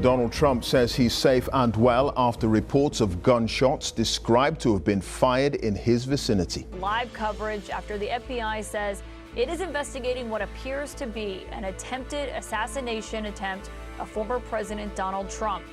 Donald Trump says he's safe and well after reports of gunshots described to have been fired in his vicinity. Live coverage after the FBI says it is investigating what appears to be an attempted assassination attempt of former President Donald Trump.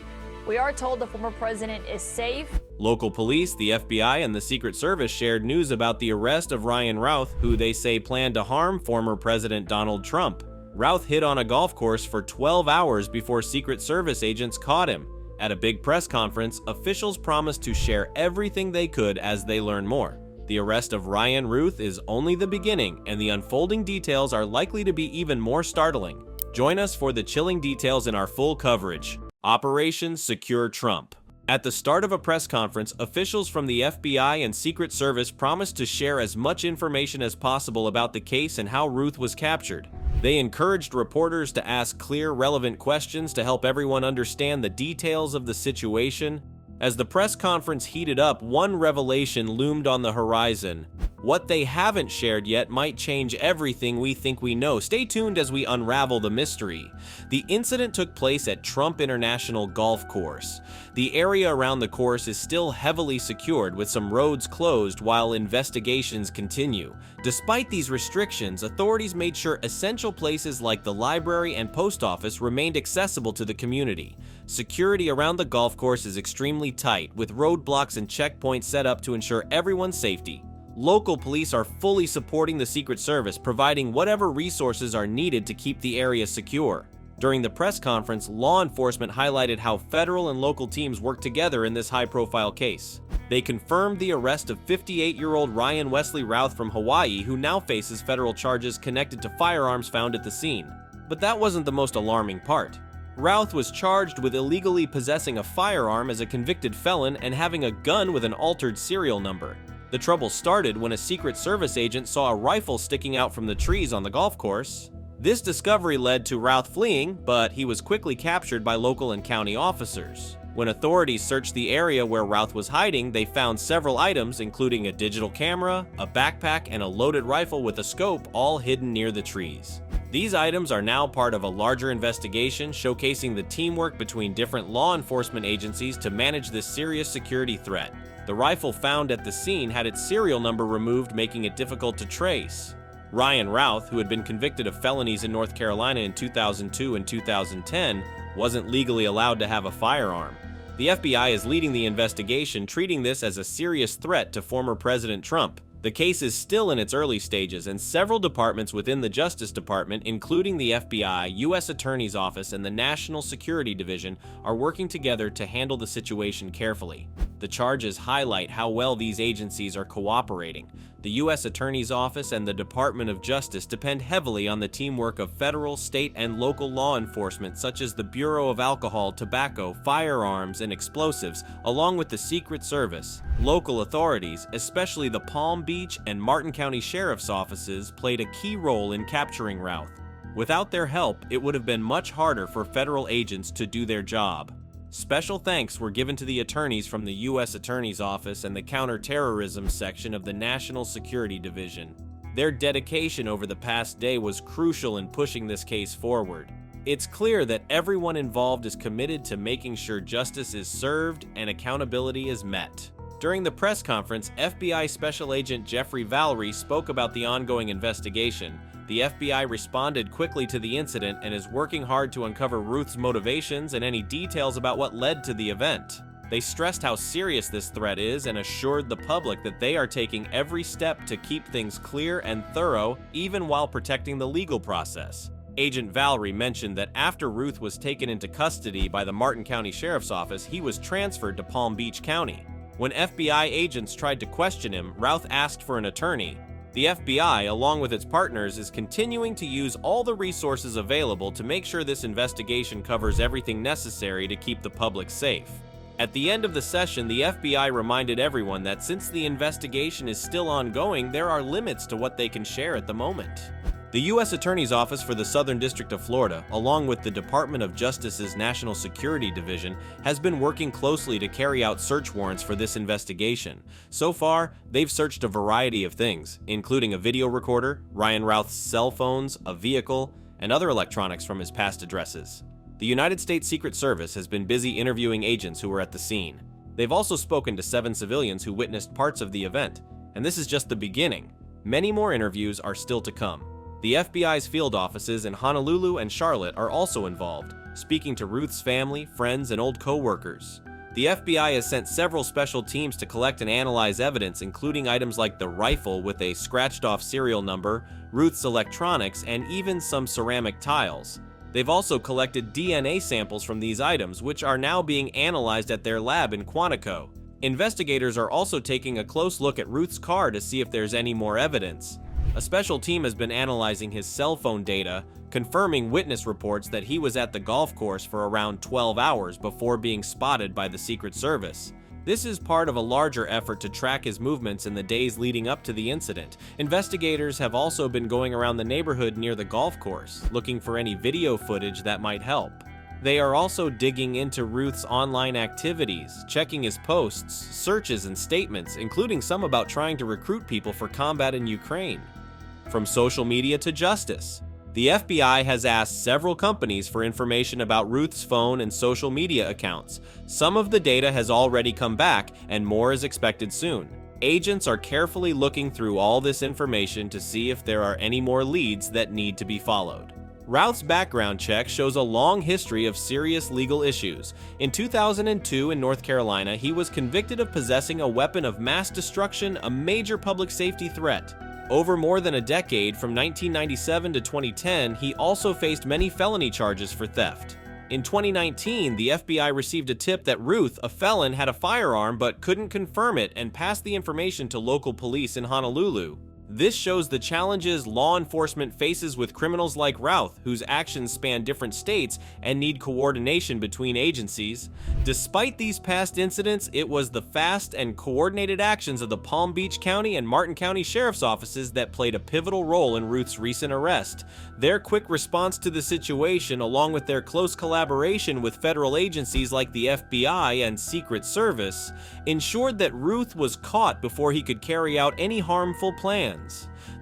We are told the former president is safe. Local police, the FBI, and the Secret Service shared news about the arrest of Ryan Routh, who they say planned to harm former President Donald Trump. Routh hid on a golf course for 12 hours before Secret Service agents caught him. At a big press conference, officials promised to share everything they could as they learn more. The arrest of Ryan Routh is only the beginning, and the unfolding details are likely to be even more startling. Join us for the chilling details in our full coverage. Operation Secure Trump. At the start of a press conference, officials from the FBI and Secret Service promised to share as much information as possible about the case and how Routh was captured. They encouraged reporters to ask clear, relevant questions to help everyone understand the details of the situation. As the press conference heated up, one revelation loomed on the horizon. What they haven't shared yet might change everything we think we know. Stay tuned as we unravel the mystery. The incident took place at Trump International Golf Course. The area around the course is still heavily secured, with some roads closed while investigations continue. Despite these restrictions, authorities made sure essential places like the library and post office remained accessible to the community. Security around the golf course is extremely tight, with roadblocks and checkpoints set up to ensure everyone's safety. Local police are fully supporting the Secret Service, providing whatever resources are needed to keep the area secure. During the press conference, law enforcement highlighted how federal and local teams work together in this high-profile case. They confirmed the arrest of 58-year-old Ryan Wesley Routh from Hawaii, who now faces federal charges connected to firearms found at the scene. But that wasn't the most alarming part. Routh was charged with illegally possessing a firearm as a convicted felon and having a gun with an altered serial number. The trouble started when a Secret Service agent saw a rifle sticking out from the trees on the golf course. This discovery led to Routh fleeing, but he was quickly captured by local and county officers. When authorities searched the area where Routh was hiding, they found several items, including a digital camera, a backpack, and a loaded rifle with a scope, all hidden near the trees. These items are now part of a larger investigation showcasing the teamwork between different law enforcement agencies to manage this serious security threat. The rifle found at the scene had its serial number removed, making it difficult to trace. Ryan Routh, who had been convicted of felonies in North Carolina in 2002 and 2010, wasn't legally allowed to have a firearm. The FBI is leading the investigation, treating this as a serious threat to former President Trump. The case is still in its early stages, and several departments within the Justice Department, including the FBI, U.S. Attorney's Office, and the National Security Division, are working together to handle the situation carefully. The charges highlight how well these agencies are cooperating. The U.S. Attorney's Office and the Department of Justice depend heavily on the teamwork of federal, state, and local law enforcement such as the Bureau of Alcohol, Tobacco, Firearms, and Explosives, along with the Secret Service. Local authorities, especially the Palm Beach and Martin County Sheriff's offices, played a key role in capturing Routh. Without their help, it would have been much harder for federal agents to do their job. Special thanks were given to the attorneys from the U.S. Attorney's Office and the Counterterrorism section of the National Security Division. Their dedication over the past day was crucial in pushing this case forward. It's clear that everyone involved is committed to making sure justice is served and accountability is met. During the press conference, FBI Special Agent Jeffrey Valerie spoke about the ongoing investigation. The FBI responded quickly to the incident and is working hard to uncover Routh's motivations and any details about what led to the event. They stressed how serious this threat is and assured the public that they are taking every step to keep things clear and thorough, even while protecting the legal process. Agent Valerie mentioned that after Routh was taken into custody by the Martin County Sheriff's Office, he was transferred to Palm Beach County. When FBI agents tried to question him, Routh asked for an attorney. The FBI, along with its partners, is continuing to use all the resources available to make sure this investigation covers everything necessary to keep the public safe. At the end of the session, the FBI reminded everyone that since the investigation is still ongoing, there are limits to what they can share at the moment. The U.S. Attorney's Office for the Southern District of Florida, along with the Department of Justice's National Security Division, has been working closely to carry out search warrants for this investigation. So far, they've searched a variety of things, including a video recorder, Ryan Routh's cell phones, a vehicle, and other electronics from his past addresses. The United States Secret Service has been busy interviewing agents who were at the scene. They've also spoken to 7 civilians who witnessed parts of the event, and this is just the beginning. Many more interviews are still to come. The FBI's field offices in Honolulu and Charlotte are also involved, speaking to Routh's family, friends, and old co-workers. The FBI has sent several special teams to collect and analyze evidence, including items like the rifle with a scratched-off serial number, Routh's electronics, and even some ceramic tiles. They've also collected DNA samples from these items, which are now being analyzed at their lab in Quantico. Investigators are also taking a close look at Routh's car to see if there's any more evidence. A special team has been analyzing his cell phone data, confirming witness reports that he was at the golf course for around 12 hours before being spotted by the Secret Service. This is part of a larger effort to track his movements in the days leading up to the incident. Investigators have also been going around the neighborhood near the golf course, looking for any video footage that might help. They are also digging into Routh's online activities, checking his posts, searches, and statements, including some about trying to recruit people for combat in Ukraine. From social media to justice, the FBI has asked several companies for information about Routh's phone and social media accounts. Some of the data has already come back, and more is expected soon. Agents are carefully looking through all this information to see if there are any more leads that need to be followed. Routh's background check shows a long history of serious legal issues. In 2002 in North Carolina, he was convicted of possessing a weapon of mass destruction, a major public safety threat. Over more than a decade, from 1997 to 2010, he also faced many felony charges for theft. In 2019, the FBI received a tip that Routh, a felon, had a firearm but couldn't confirm it and passed the information to local police in Honolulu. This shows the challenges law enforcement faces with criminals like Routh, whose actions span different states and need coordination between agencies. Despite these past incidents, it was the fast and coordinated actions of the Palm Beach County and Martin County Sheriff's offices that played a pivotal role in Routh's recent arrest. Their quick response to the situation, along with their close collaboration with federal agencies like the FBI and Secret Service, ensured that Routh was caught before he could carry out any harmful plans.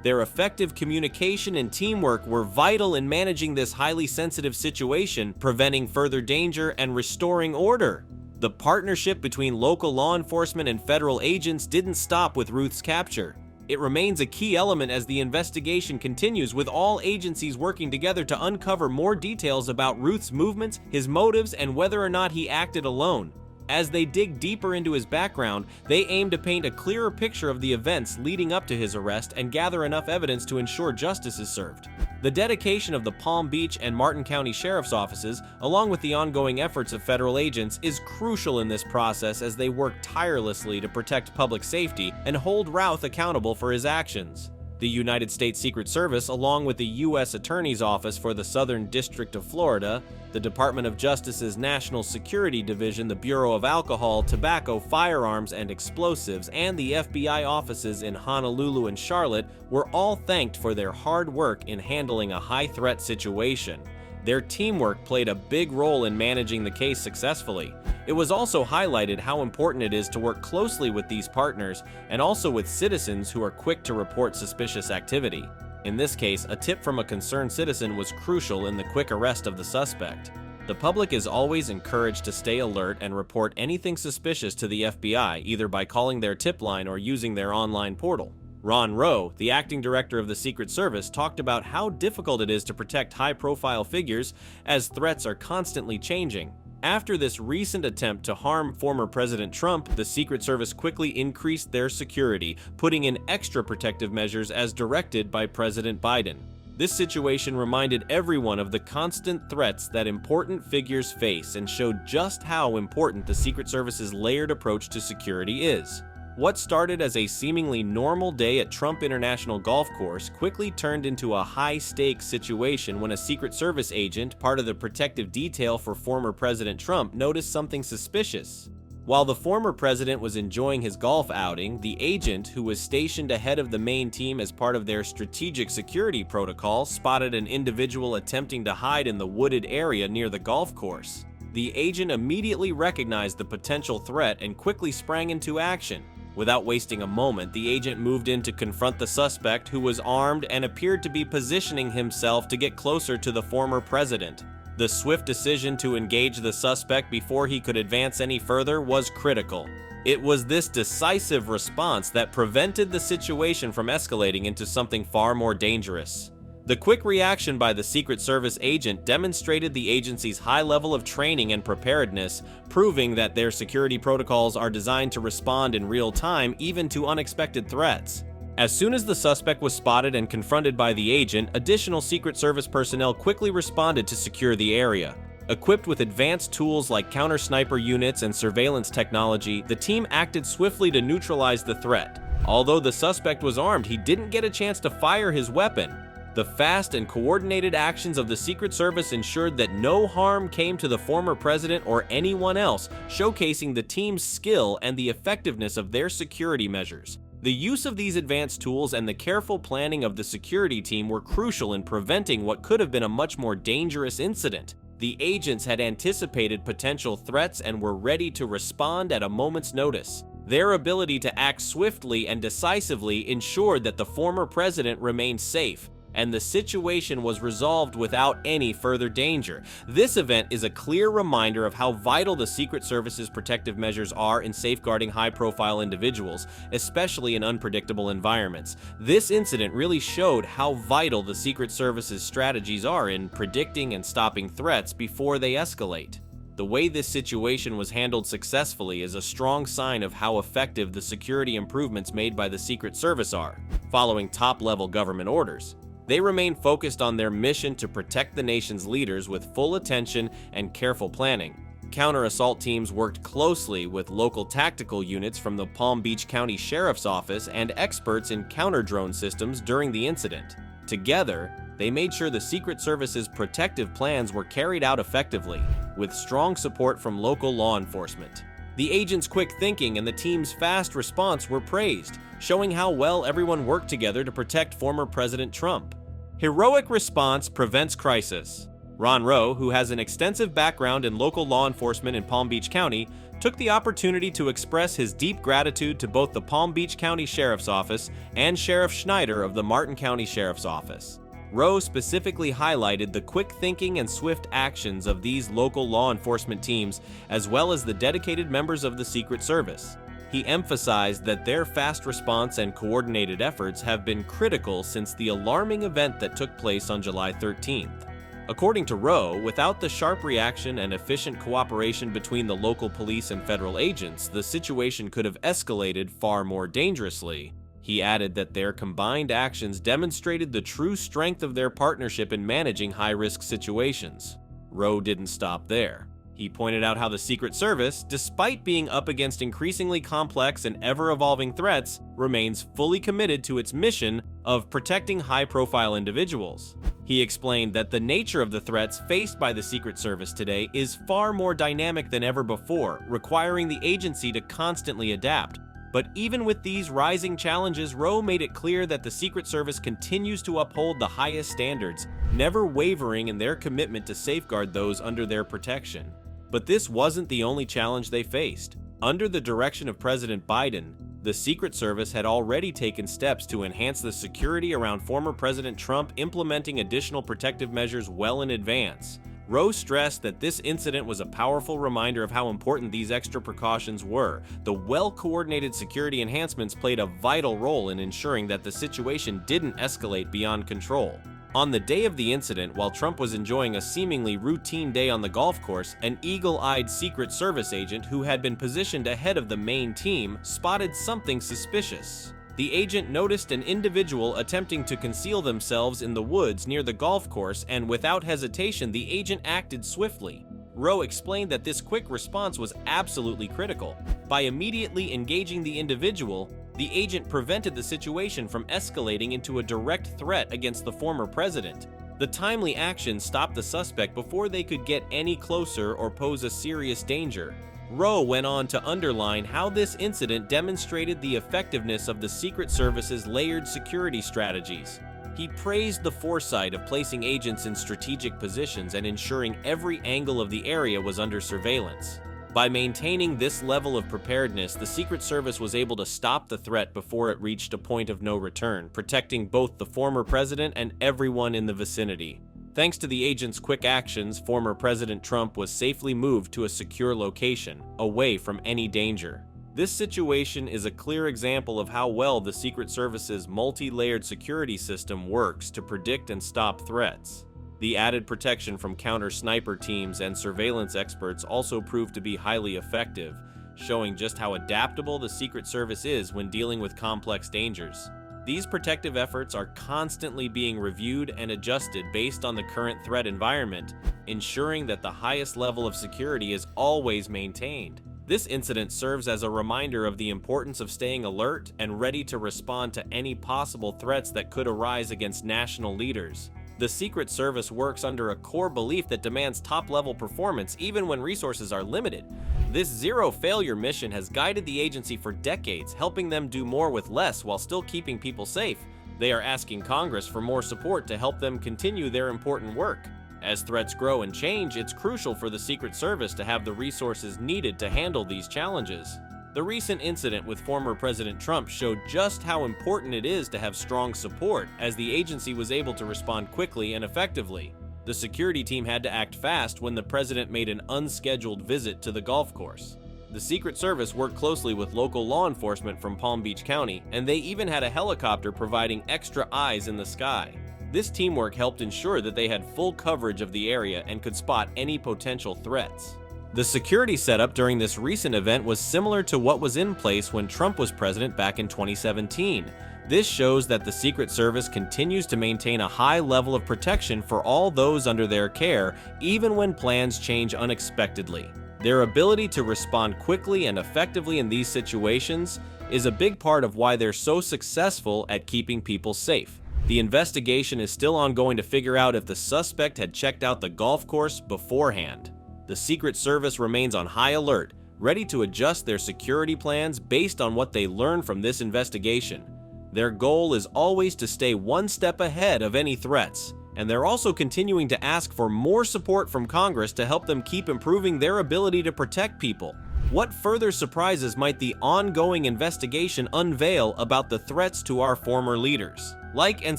Their effective communication and teamwork were vital in managing this highly sensitive situation, preventing further danger and restoring order. The partnership between local law enforcement and federal agents didn't stop with Routh's capture. It remains a key element as the investigation continues, with all agencies working together to uncover more details about Routh's movements, his motives, and whether or not he acted alone. As they dig deeper into his background, they aim to paint a clearer picture of the events leading up to his arrest and gather enough evidence to ensure justice is served. The dedication of the Palm Beach and Martin County Sheriff's offices, along with the ongoing efforts of federal agents, is crucial in this process as they work tirelessly to protect public safety and hold Routh accountable for his actions. The United States Secret Service, along with the U.S. Attorney's Office for the Southern District of Florida, the Department of Justice's National Security Division, the Bureau of Alcohol, Tobacco, Firearms, and Explosives, and the FBI offices in Honolulu and Charlotte were all thanked for their hard work in handling a high-threat situation. Their teamwork played a big role in managing the case successfully. It was also highlighted how important it is to work closely with these partners and also with citizens who are quick to report suspicious activity. In this case, a tip from a concerned citizen was crucial in the quick arrest of the suspect. The public is always encouraged to stay alert and report anything suspicious to the FBI, either by calling their tip line or using their online portal. Ron Rowe, the acting director of the Secret Service, talked about how difficult it is to protect high-profile figures as threats are constantly changing. After this recent attempt to harm former President Trump, the Secret Service quickly increased their security, putting in extra protective measures as directed by President Biden. This situation reminded everyone of the constant threats that important figures face and showed just how important the Secret Service's layered approach to security is. What started as a seemingly normal day at Trump International Golf Course quickly turned into a high-stakes situation when a Secret Service agent, part of the protective detail for former President Trump, noticed something suspicious. While the former president was enjoying his golf outing, the agent, who was stationed ahead of the main team as part of their strategic security protocol, spotted an individual attempting to hide in the wooded area near the golf course. The agent immediately recognized the potential threat and quickly sprang into action. Without wasting a moment, the agent moved in to confront the suspect, who was armed and appeared to be positioning himself to get closer to the former president. The swift decision to engage the suspect before he could advance any further was critical. It was this decisive response that prevented the situation from escalating into something far more dangerous. The quick reaction by the Secret Service agent demonstrated the agency's high level of training and preparedness, proving that their security protocols are designed to respond in real time even to unexpected threats. As soon as the suspect was spotted and confronted by the agent, additional Secret Service personnel quickly responded to secure the area. Equipped with advanced tools like counter-sniper units and surveillance technology, the team acted swiftly to neutralize the threat. Although the suspect was armed, he didn't get a chance to fire his weapon. The fast and coordinated actions of the Secret Service ensured that no harm came to the former president or anyone else, showcasing the team's skill and the effectiveness of their security measures. The use of these advanced tools and the careful planning of the security team were crucial in preventing what could have been a much more dangerous incident. The agents had anticipated potential threats and were ready to respond at a moment's notice. Their ability to act swiftly and decisively ensured that the former president remained safe, and the situation was resolved without any further danger. This event is a clear reminder of how vital the Secret Service's protective measures are in safeguarding high-profile individuals, especially in unpredictable environments. This incident really showed how vital the Secret Service's strategies are in predicting and stopping threats before they escalate. The way this situation was handled successfully is a strong sign of how effective the security improvements made by the Secret Service are, following top-level government orders. They remain focused on their mission to protect the nation's leaders with full attention and careful planning. Counter-assault teams worked closely with local tactical units from the Palm Beach County Sheriff's Office and experts in counter-drone systems during the incident. Together, they made sure the Secret Service's protective plans were carried out effectively, with strong support from local law enforcement. The agents' quick thinking and the team's fast response were praised, showing how well everyone worked together to protect former President Trump. Heroic response prevents crisis. Ron Rowe, who has an extensive background in local law enforcement in Palm Beach County, took the opportunity to express his deep gratitude to both the Palm Beach County Sheriff's Office and Sheriff Schneider of the Martin County Sheriff's Office. Rowe specifically highlighted the quick thinking and swift actions of these local law enforcement teams, as well as the dedicated members of the Secret Service. He emphasized that their fast response and coordinated efforts have been critical since the alarming event that took place on July 13th. According to Rowe, without the sharp reaction and efficient cooperation between the local police and federal agents, the situation could have escalated far more dangerously. He added that their combined actions demonstrated the true strength of their partnership in managing high-risk situations. Rowe didn't stop there. He pointed out how the Secret Service, despite being up against increasingly complex and ever-evolving threats, remains fully committed to its mission of protecting high-profile individuals. He explained that the nature of the threats faced by the Secret Service today is far more dynamic than ever before, requiring the agency to constantly adapt. But even with these rising challenges, Rowe made it clear that the Secret Service continues to uphold the highest standards, never wavering in their commitment to safeguard those under their protection. But this wasn't the only challenge they faced. Under the direction of President Biden, the Secret Service had already taken steps to enhance the security around former President Trump, implementing additional protective measures well in advance. Rowe stressed that this incident was a powerful reminder of how important these extra precautions were. The well-coordinated security enhancements played a vital role in ensuring that the situation didn't escalate beyond control. On the day of the incident, while Trump was enjoying a seemingly routine day on the golf course, an eagle-eyed Secret Service agent who had been positioned ahead of the main team spotted something suspicious. The agent noticed an individual attempting to conceal themselves in the woods near the golf course, and without hesitation, the agent acted swiftly. Rowe explained that this quick response was absolutely critical. By immediately engaging the individual, the agent prevented the situation from escalating into a direct threat against the former president. The timely action stopped the suspect before they could get any closer or pose a serious danger. Rowe went on to underline how this incident demonstrated the effectiveness of the Secret Service's layered security strategies. He praised the foresight of placing agents in strategic positions and ensuring every angle of the area was under surveillance. By maintaining this level of preparedness, the Secret Service was able to stop the threat before it reached a point of no return, protecting both the former president and everyone in the vicinity. Thanks to the agent's quick actions, former President Trump was safely moved to a secure location, away from any danger. This situation is a clear example of how well the Secret Service's multi-layered security system works to predict and stop threats. The added protection from counter-sniper teams and surveillance experts also proved to be highly effective, showing just how adaptable the Secret Service is when dealing with complex dangers. These protective efforts are constantly being reviewed and adjusted based on the current threat environment, ensuring that the highest level of security is always maintained. This incident serves as a reminder of the importance of staying alert and ready to respond to any possible threats that could arise against national leaders. The Secret Service works under a core belief that demands top-level performance even when resources are limited. This zero-failure mission has guided the agency for decades, helping them do more with less while still keeping people safe. They are asking Congress for more support to help them continue their important work. As threats grow and change, it's crucial for the Secret Service to have the resources needed to handle these challenges. The recent incident with former President Trump showed just how important it is to have strong support, as the agency was able to respond quickly and effectively. The security team had to act fast when the president made an unscheduled visit to the golf course. The Secret Service worked closely with local law enforcement from Palm Beach County, and they even had a helicopter providing extra eyes in the sky. This teamwork helped ensure that they had full coverage of the area and could spot any potential threats. The security setup during this recent event was similar to what was in place when Trump was president back in 2017. This shows that the Secret Service continues to maintain a high level of protection for all those under their care, even when plans change unexpectedly. Their ability to respond quickly and effectively in these situations is a big part of why they're so successful at keeping people safe. The investigation is still ongoing to figure out if the suspect had checked out the golf course beforehand. The Secret Service remains on high alert, ready to adjust their security plans based on what they learn from this investigation. Their goal is always to stay one step ahead of any threats, and they're also continuing to ask for more support from Congress to help them keep improving their ability to protect people. What further surprises might the ongoing investigation unveil about the threats to our former leaders? Like and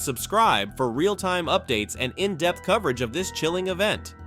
subscribe for real-time updates and in-depth coverage of this chilling event.